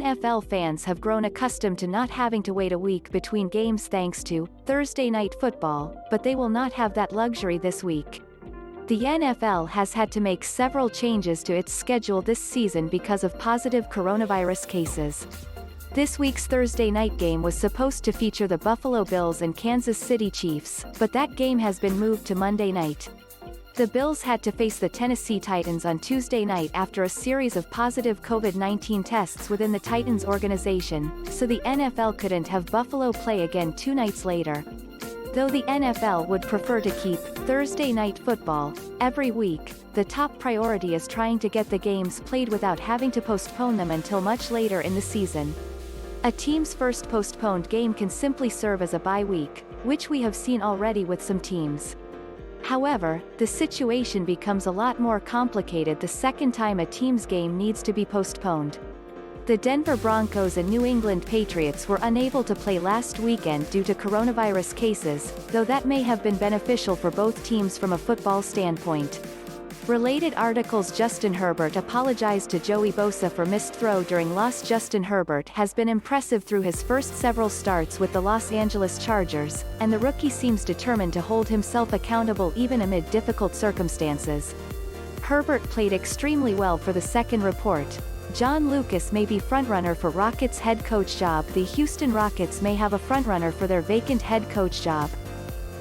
NFL fans have grown accustomed to not having to wait a week between games thanks to Thursday Night Football, but they will not have that luxury this week. The NFL has had to make several changes to its schedule this season because of positive coronavirus cases. This week's Thursday night game was supposed to feature the Buffalo Bills and Kansas City Chiefs, but that game has been moved to Monday night. The Bills had to face the Tennessee Titans on Tuesday night after a series of positive COVID-19 tests within the Titans organization, so the NFL couldn't have Buffalo play again 2 nights later. Though the NFL would prefer to keep Thursday Night Football every week, the top priority is trying to get the games played without having to postpone them until much later in the season. A team's first postponed game can simply serve as a bye week, which we have seen already with some teams. However, the situation becomes a lot more complicated the second time a team's game needs to be postponed. The Denver Broncos and New England Patriots were unable to play last weekend due to coronavirus cases, though that may have been beneficial for both teams from a football standpoint. Related articles Justin Herbert apologized to Joey Bosa for missed throw during loss. Justin Herbert has been impressive through his first several starts with the Los Angeles Chargers, and the rookie seems determined to hold himself accountable even amid difficult circumstances. Herbert played extremely well for the second report. John Lucas may be frontrunner for Rockets head coach job. The Houston Rockets may have a frontrunner for their vacant head coach job.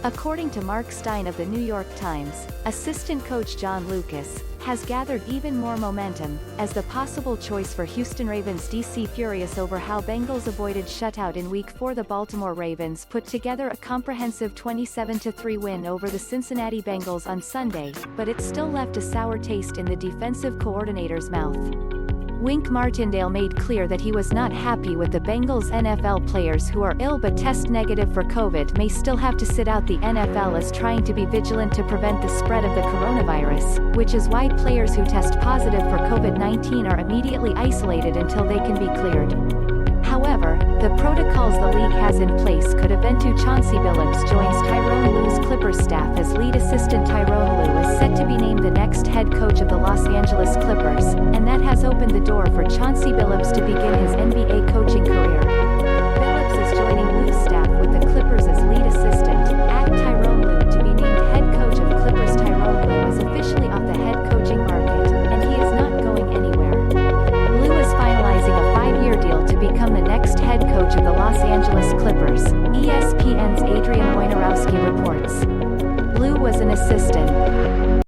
According to Marc Stein of the New York Times, assistant coach John Lucas has gathered even more momentum as the possible choice for Houston Ravens. DC furious over how Bengals avoided shutout in Week 4. The Baltimore Ravens put together a comprehensive 27-3 win over the Cincinnati Bengals on Sunday, but it still left a sour taste in the defensive coordinator's mouth. Wink Martindale made clear that he was not happy with the Bengals. NFL players who are ill but test negative for COVID may still have to sit out. The NFL is trying to be vigilant to prevent the spread of the coronavirus, which is why players who test positive for COVID-19 are immediately isolated until they can be cleared. However, the protocols the league has in place could eventuChauncey Billups joins Tyronn Lue's Clippers staff as lead assistant. Tyronn Lue is set to be named the next head coach of the Los Angeles Clippers, and that has opened the door for Chauncey Billups to begin his NBA coaching career.